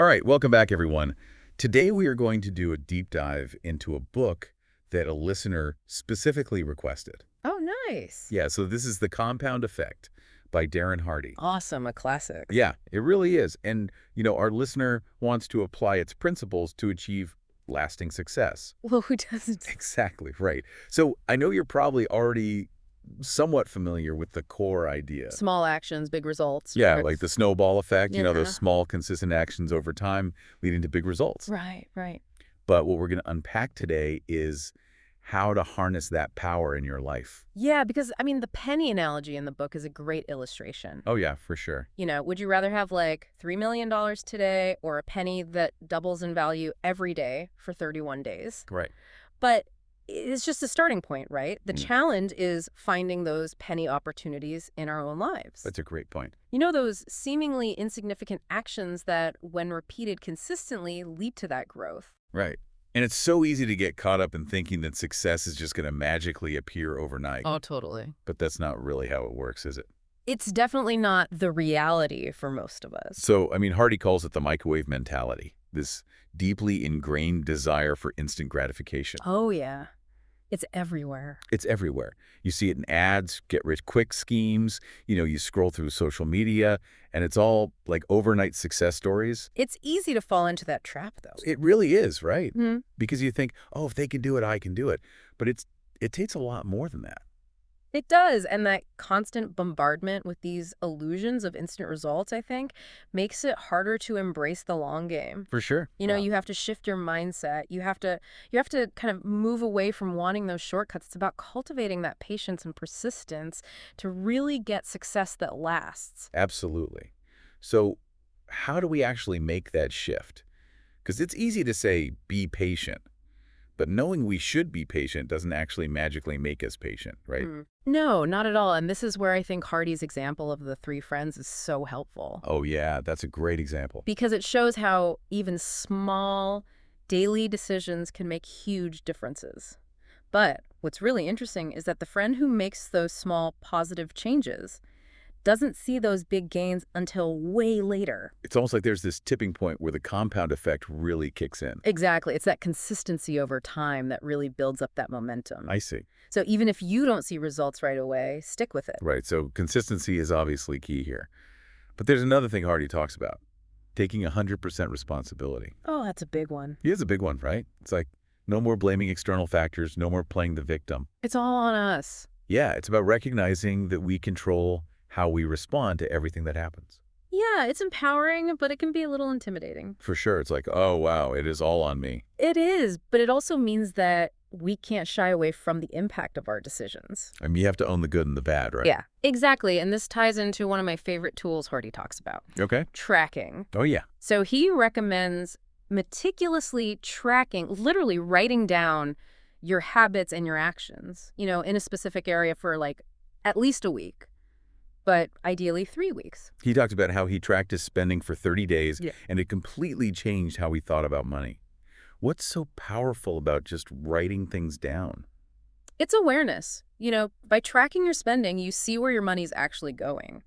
All right, welcome back, everyone. Today we are going to do a deep dive into a book that a listener specifically requested. Oh, nice. Yeah, so this is The Compound Effect by Darren Hardy. Awesome, a classic. Yeah, it really is. And, our listener wants to apply its principles to achieve lasting success. Well, who doesn't? Exactly, right. So I know you're probably already somewhat familiar with the core idea. Small actions, big results. Yeah, like the snowball effect, Yeah. those small, consistent actions over time leading to big results. Right, right. But what we're going to unpack today is how to harness that power in your life. Yeah, because, the penny analogy in the book is a great illustration. Oh, yeah, for sure. Would you rather have like $3 million today or a penny that doubles in value every day for 31 days? Right. But it's just a starting point, right? The challenge is finding those penny opportunities in our own lives. That's a great point. Those seemingly insignificant actions that, when repeated consistently, lead to that growth. Right. And it's so easy to get caught up in thinking that success is just going to magically appear overnight. Oh, totally. But that's not really how it works, is it? It's definitely not the reality for most of us. So, Hardy calls it the microwave mentality, this deeply ingrained desire for instant gratification. Oh, yeah. It's everywhere. It's everywhere. You see it in ads, get-rich-quick schemes, you scroll through social media, and it's all like overnight success stories. It's easy to fall into that trap, though. It really is, right? Hmm. Because you think, oh, if they can do it, I can do it. But it takes a lot more than that. It does, and that constant bombardment with these illusions of instant results, I think, makes it harder to embrace the long game. For sure. You have to shift your mindset. You have to kind of move away from wanting those shortcuts. It's about cultivating that patience and persistence to really get success that lasts. Absolutely. So how do we actually make that shift? Because it's easy to say, be patient. But knowing we should be patient doesn't actually magically make us patient, right? No, not at all. And this is where I think Hardy's example of the three friends is so helpful. Oh, yeah, that's a great example. Because it shows how even small daily decisions can make huge differences. But what's really interesting is that the friend who makes those small positive changes doesn't see those big gains until way later. It's almost like there's this tipping point where the compound effect really kicks in. Exactly. It's that consistency over time that really builds up that momentum. I see. So even if you don't see results right away, stick with it. Right, so consistency is obviously key here. But there's another thing Hardy talks about, taking 100% responsibility. Oh, that's a big one. He is a big one, right? It's like no more blaming external factors, no more playing the victim. It's all on us. Yeah, it's about recognizing that we control how we respond to everything that happens. Yeah, it's empowering, but it can be a little intimidating. For sure. It's like, oh, wow, it is all on me. It is, but it also means that we can't shy away from the impact of our decisions. You have to own the good and the bad, right? Yeah, exactly. And this ties into one of my favorite tools Hardy talks about. Okay. Tracking. Oh, yeah. So he recommends meticulously tracking, literally writing down your habits and your actions, in a specific area for like at least a week. But ideally 3 weeks. He talked about how he tracked his spending for 30 days, Yeah. and it completely changed how he thought about money. What's so powerful about just writing things down? It's awareness. By tracking your spending, you see where your money's actually going.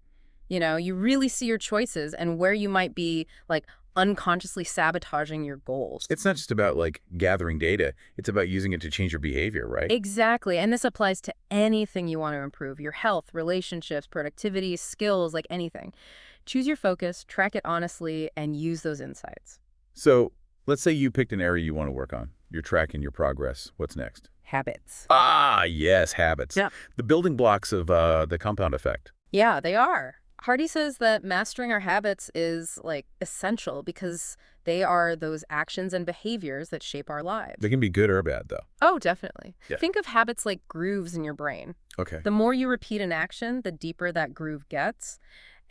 You really see your choices and where you might be, like, unconsciously sabotaging your goals. It's not just about, gathering data. It's about using it to change your behavior, right? Exactly. And this applies to anything you want to improve, your health, relationships, productivity, skills, like anything. Choose your focus, track it honestly, and use those insights. So let's say you picked an area you want to work on. You're tracking your progress. What's next? Habits. Ah, yes, habits. Yeah. The building blocks of the compound effect. Yeah, they are. Hardy says that mastering our habits is, essential because they are those actions and behaviors that shape our lives. They can be good or bad, though. Oh, definitely. Yeah. Think of habits like grooves in your brain. Okay. The more you repeat an action, the deeper that groove gets.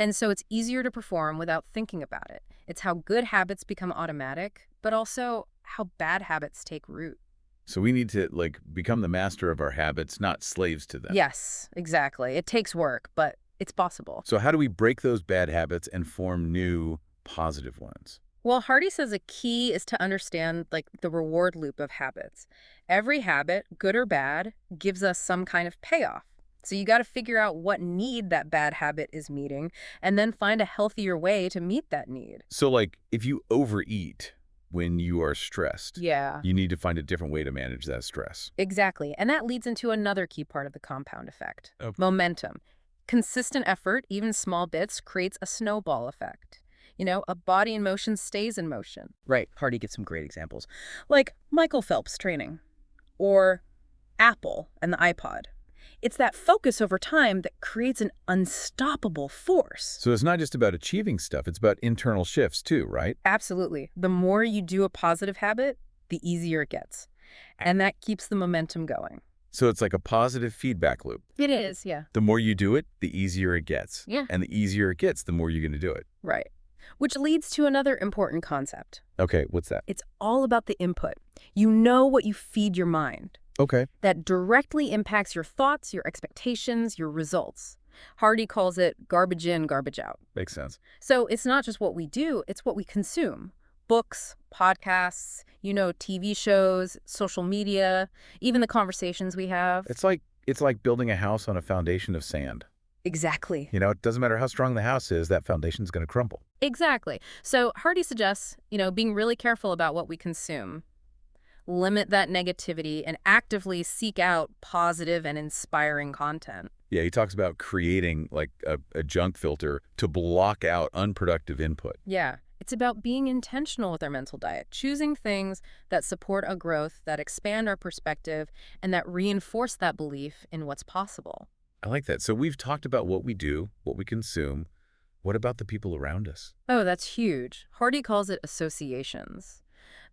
And so it's easier to perform without thinking about it. It's how good habits become automatic, but also how bad habits take root. So we need to, become the master of our habits, not slaves to them. Yes, exactly. It takes work, but it's possible. So how do we break those bad habits and form new, positive ones? Well, Hardy says a key is to understand, the reward loop of habits. Every habit, good or bad, gives us some kind of payoff. So you got to figure out what need that bad habit is meeting and then find a healthier way to meet that need. So, like, if you overeat when you are stressed, Yeah. you need to find a different way to manage that stress. Exactly. And that leads into another key part of the compound effect, Okay. momentum. Consistent effort, even small bits, creates a snowball effect. A body in motion stays in motion. Right. Hardy gives some great examples, like Michael Phelps training or Apple and the iPod. It's that focus over time that creates an unstoppable force. So it's not just about achieving stuff, it's about internal shifts too, right? Absolutely. The more you do a positive habit, the easier it gets. And that keeps the momentum going. So it's like a positive feedback loop. It is, yeah. The more you do it, the easier it gets. Yeah. And the easier it gets, the more you're going to do it. Right. Which leads to another important concept. Okay, what's that? It's all about the input. You know what you feed your mind. Okay. That directly impacts your thoughts, your expectations, your results. Hardy calls it garbage in, garbage out. Makes sense. So it's not just what we do, it's what we consume. Books, podcasts, TV shows, social media, even the conversations we have. It's like building a house on a foundation of sand. Exactly. It doesn't matter how strong the house is, that foundation's going to crumble. Exactly. So Hardy suggests, being really careful about what we consume. Limit that negativity and actively seek out positive and inspiring content. Yeah, he talks about creating like a junk filter to block out unproductive input. Yeah. It's about being intentional with our mental diet, choosing things that support our growth, that expand our perspective, and that reinforce that belief in what's possible. I like that. So we've talked about what we do, what we consume. What about the people around us? Oh, that's huge. Hardy calls it associations.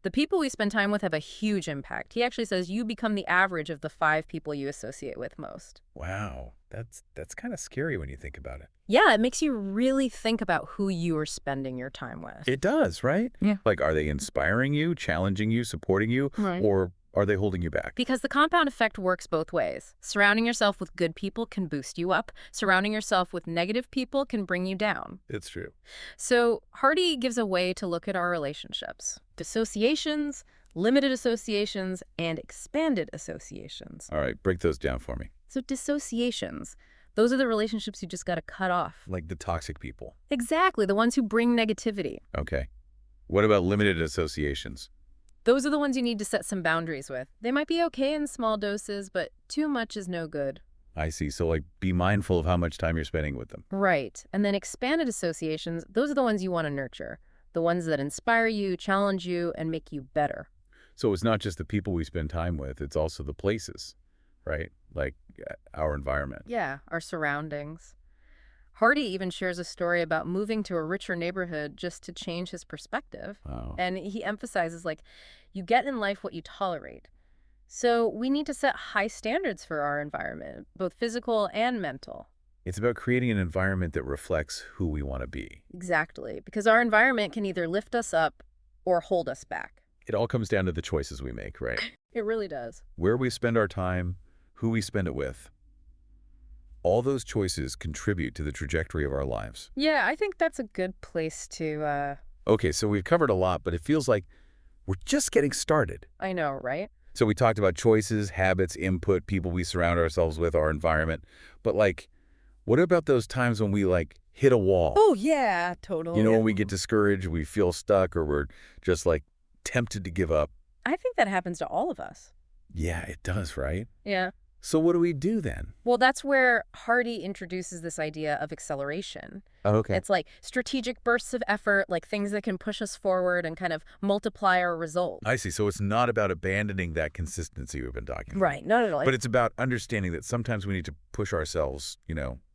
The people we spend time with have a huge impact. He actually says you become the average of the 5 people you associate with most. Wow, that's kind of scary when you think about it. Yeah, it makes you really think about who you are spending your time with. It does, right? Yeah. Like, are they inspiring you, challenging you, supporting you, Right. or are they holding you back? Because the compound effect works both ways. Surrounding yourself with good people can boost you up. Surrounding yourself with negative people can bring you down. It's true. So Hardy gives a way to look at our relationships. Dissociations, limited associations, and expanded associations. All right, break those down for me. So dissociations, those are the relationships you just got to cut off. Like the toxic people. Exactly, the ones who bring negativity. Okay. What about limited associations? Those are the ones you need to set some boundaries with. They might be okay in small doses, but too much is no good. I see. So, like, be mindful of how much time you're spending with them. Right. And then expanded associations, those are the ones you want to nurture. The ones that inspire you, challenge you, and make you better. So it's not just the people we spend time with, it's also the places, right? Like our environment. Yeah, our surroundings. Hardy even shares a story about moving to a richer neighborhood just to change his perspective. Wow. And he emphasizes, you get in life what you tolerate. So we need to set high standards for our environment, both physical and mental. It's about creating an environment that reflects who we want to be. Exactly, because our environment can either lift us up or hold us back. It all comes down to the choices we make, right? It really does. Where we spend our time, who we spend it with. All those choices contribute to the trajectory of our lives. Yeah, I think that's a good place to, Okay, so we've covered a lot, but it feels like we're just getting started. I know, right? So we talked about choices, habits, input, people we surround ourselves with, our environment. But what about those times when we hit a wall? Oh, yeah, totally. When we get discouraged, we feel stuck, or we're just tempted to give up. I think that happens to all of us. Yeah, it does, right? Yeah. So what do we do then? Well, that's where Hardy introduces this idea of acceleration. Oh, okay. It's like strategic bursts of effort, like things that can push us forward and kind of multiply our results. I see. So it's not about abandoning that consistency we've been talking about. Right. Not at all. But it's about understanding that sometimes we need to push ourselves,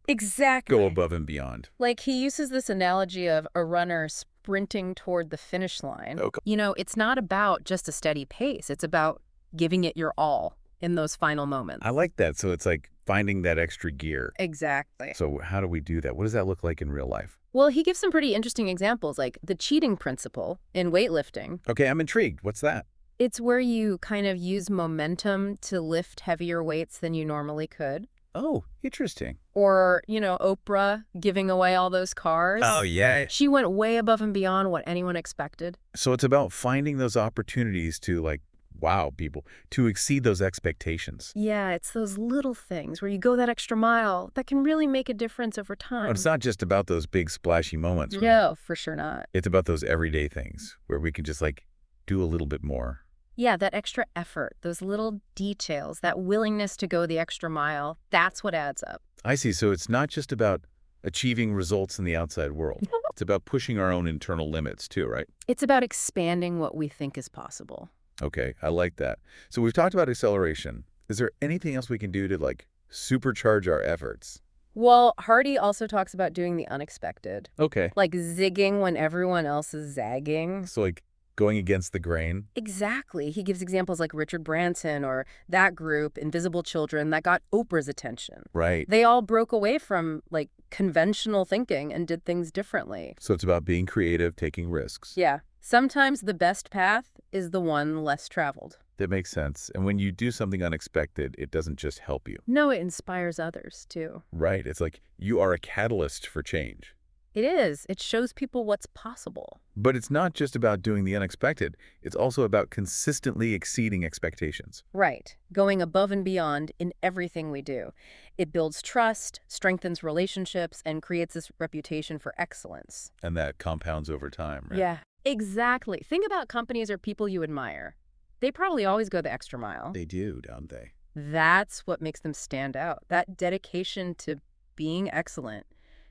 Exactly. go above and beyond. He uses this analogy of a runner sprinting toward the finish line. Okay. It's not about just a steady pace. It's about giving it your all in those final moments. I like that. So it's like finding that extra gear. Exactly. So how do we do that? What does that look like in real life? Well, he gives some pretty interesting examples, like the cheating principle in weightlifting. Okay, I'm intrigued. What's that? It's where you kind of use momentum to lift heavier weights than you normally could. Oh, interesting. Or, Oprah giving away all those cars. Oh, yeah. She went way above and beyond what anyone expected. So it's about finding those opportunities to wow people, to exceed those expectations. Yeah, it's those little things where you go that extra mile that can really make a difference over And it's time. not just about those big splashy moments, right? No, for sure not. It's about those everyday things where we can just like do a little bit more. Yeah, that extra effort, those little details, that willingness to go the extra mile, that's what adds up. I see. So it's not just about achieving results in the outside world. It's about pushing our own internal limits too, right? It's about expanding what we think is possible. Okay, I like that. So we've talked about acceleration. Is there anything else we can do to like supercharge our efforts? Well, Hardy also talks about doing the unexpected, Okay. like zigging when everyone else is zagging. So like going against the grain. Exactly. He gives examples like Richard Branson or that group, Invisible Children, that got Oprah's attention. Right. They all broke away from like conventional thinking and did things differently. So it's about being creative, taking risks. Yeah. Sometimes the best path is the one less traveled. That makes sense. And when you do something unexpected, it doesn't just help you. No, it inspires others too. Right. It's like you are a catalyst for change. It is. It shows people what's possible. But it's not just about doing the unexpected. It's also about consistently exceeding expectations. Right. Going above and beyond in everything we do. It builds trust, strengthens relationships, and creates this reputation for excellence. And that compounds over time, right? Yeah, exactly. Think about companies or people you admire. They probably always go the extra mile. They do, don't they? That's what makes them stand out. That dedication to being excellent,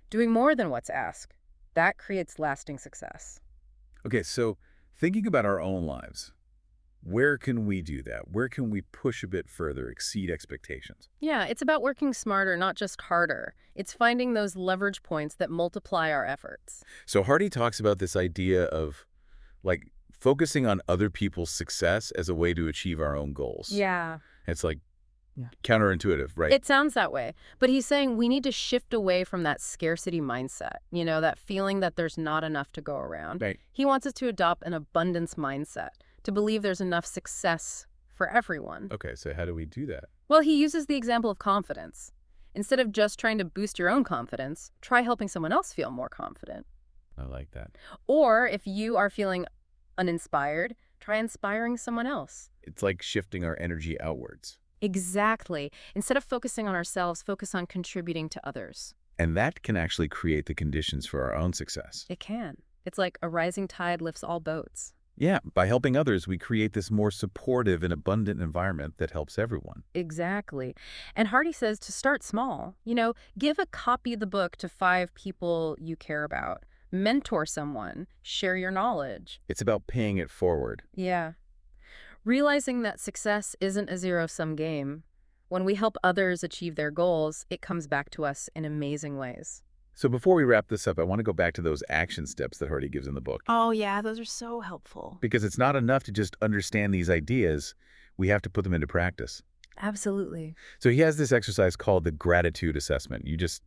doing more than what's asked. That creates lasting success. Okay, so thinking about our own lives, where can we do that? Where can we push a bit further, exceed expectations? Yeah, it's about working smarter, not just harder. It's finding those leverage points that multiply our efforts. So Hardy talks about this idea of like focusing on other people's success as a way to achieve our own goals. Yeah. It's like counterintuitive, right? It sounds that way. But he's saying we need to shift away from that scarcity mindset, that feeling that there's not enough to go around. Right. He wants us to adopt an abundance mindset, to believe there's enough success for everyone. Okay, so how do we do that? Well, he uses the example of confidence. Instead of just trying to boost your own confidence, try helping someone else feel more confident. I like that. Or if you are feeling uninspired, try inspiring someone else. It's like shifting our energy outwards. Exactly. Instead of focusing on ourselves, focus on contributing to others. And that can actually create the conditions for our own success. It can. It's like a rising tide lifts all boats. Yeah, by helping others, we create this more supportive and abundant environment that helps everyone. Exactly. And Hardy says to start small. Give a copy of the book to 5 people you care about. Mentor someone. Share your knowledge. It's about paying it forward. Yeah. Realizing that success isn't a zero-sum game. When we help others achieve their goals, it comes back to us in amazing ways. So before we wrap this up, I want to go back to those action steps that Hardy gives in the book. Oh, yeah, those are so helpful. Because it's not enough to just understand these ideas. We have to put them into practice. Absolutely. So he has this exercise called the gratitude assessment. You just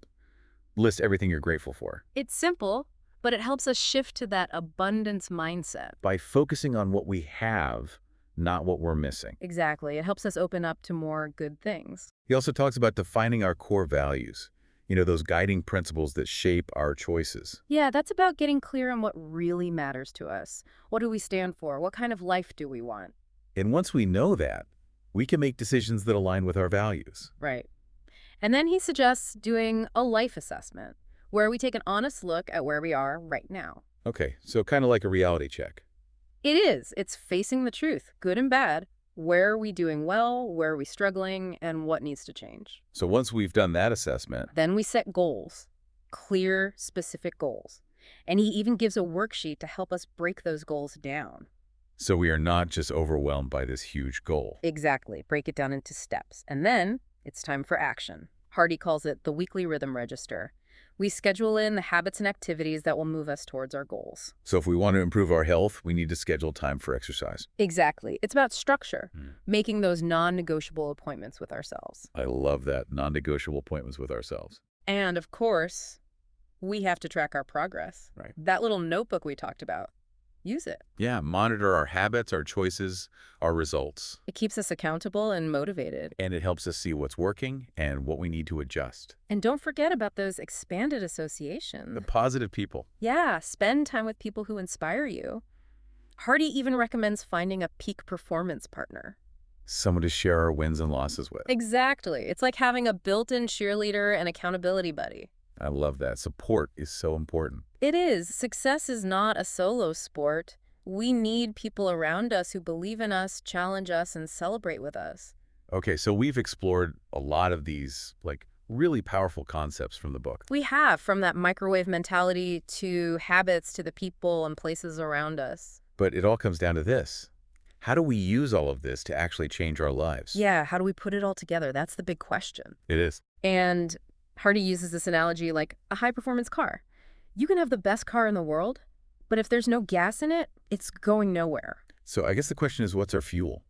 list everything you're grateful for. It's simple, but it helps us shift to that abundance mindset. By focusing on what we have, not what we're missing. Exactly. It helps us open up to more good things. He also talks about defining our core values. Those guiding principles that shape our choices. Yeah, that's about getting clear on what really matters to us. What do we stand for? What kind of life do we want? And once we know that, we can make decisions that align with our values. Right. And then he suggests doing a life assessment, where we take an honest look at where we are right now. Okay, so kind of like a reality check. It is. It's facing the truth, good and bad. Where are we doing well? Where are we struggling? And what needs to change? So once we've done that assessment, Then we set goals, clear, specific goals. And he even gives a worksheet to help us break those goals down. so we are not just overwhelmed by this huge goal. Exactly. Break it down into steps. And then it's time for action. Hardy calls it the weekly rhythm register. We schedule in the habits and activities that will move us towards our goals. So if we want to improve our health, we need to schedule time for exercise. Exactly. It's about structure, making those non-negotiable appointments with ourselves. I love that. Non-negotiable appointments with ourselves. And of course, we have to track our progress. Right. That little notebook we talked about, use it. Yeah, monitor our habits, our choices, our results. It keeps us accountable and motivated. And it helps us see what's working and what we need to adjust. And don't forget about those expanded associations. The positive people. Yeah, spend time with people who inspire you. Hardy even recommends finding a peak performance partner. Someone to share our wins and losses with. Exactly. It's like having a built-in cheerleader and accountability buddy. I love that. Support is so important. It is. Success is not a solo sport. We need people around us who believe in us, challenge us, and celebrate with us. Okay, so we've explored a lot of these, like, really powerful concepts from the book. We have, from that microwave mentality to habits to the people and places around us. But it all comes down to this. How do we use all of this to actually change our lives? Yeah, how do we put it all together? That's the big question. It is. And Hardy uses this analogy like a high-performance car. You can have the best car in the world, but if there's no gas in it, it's going nowhere. So I guess the question is, what's our fuel?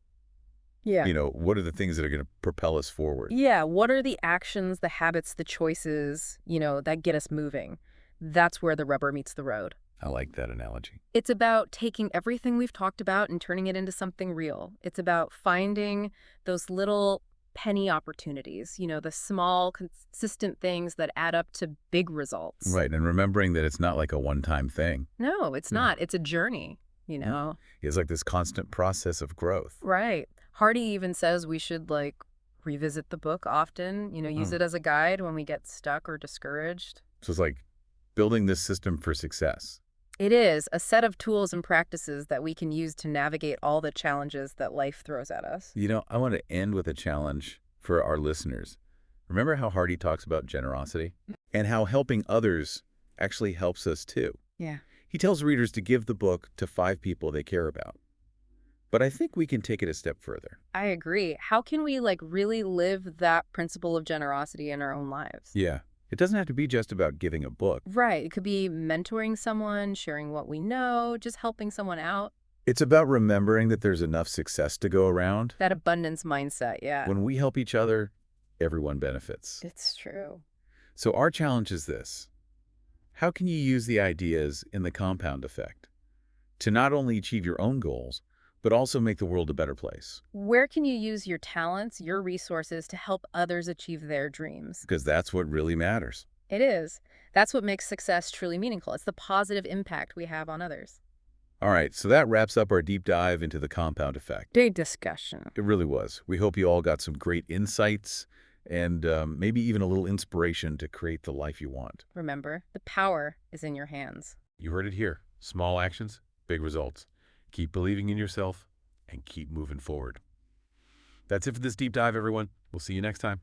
Yeah. What are the things that are going to propel us forward? Yeah, what are the actions, the habits, the choices, that get us moving? That's where the rubber meets the road. I like that analogy. It's about taking everything we've talked about and turning it into something real. It's about finding those little penny opportunities, the small, consistent things that add up to big results. Right, and remembering that it's not like a one-time thing. No, it's not. It's a journey. It's like this constant process of growth. Right. Hardy even says we should, revisit the book often, use it as a guide when we get stuck or discouraged. So it's like building this system for success. It is a set of tools and practices that we can use to navigate all the challenges that life throws at us. I want to end with a challenge for our listeners. Remember how Hardy talks about generosity? And how helping others actually helps us too. Yeah. He tells readers to give the book to 5 people they care about. But I think we can take it a step further. I agree. How can we, really live that principle of generosity in our own lives? Yeah. It doesn't have to be just about giving a book. Right. It could be mentoring someone, sharing what we know, just helping someone out. It's about remembering that there's enough success to go around. That abundance mindset, yeah. When we help each other, everyone benefits. It's true. So our challenge is this. How can you use the ideas in the compound effect to not only achieve your own goals, but also make the world a better place? Where can you use your talents, your resources to help others achieve their dreams? Because that's what really matters. It is. That's what makes success truly meaningful. It's the positive impact we have on others. All right, so that wraps up our deep dive into the compound effect. Big discussion. It really was. We hope you all got some great insights and maybe even a little inspiration to create the life you want. Remember, the power is in your hands. You heard it here. Small actions, big results. Keep believing in yourself and keep moving forward. That's it for this deep dive, everyone. We'll see you next time.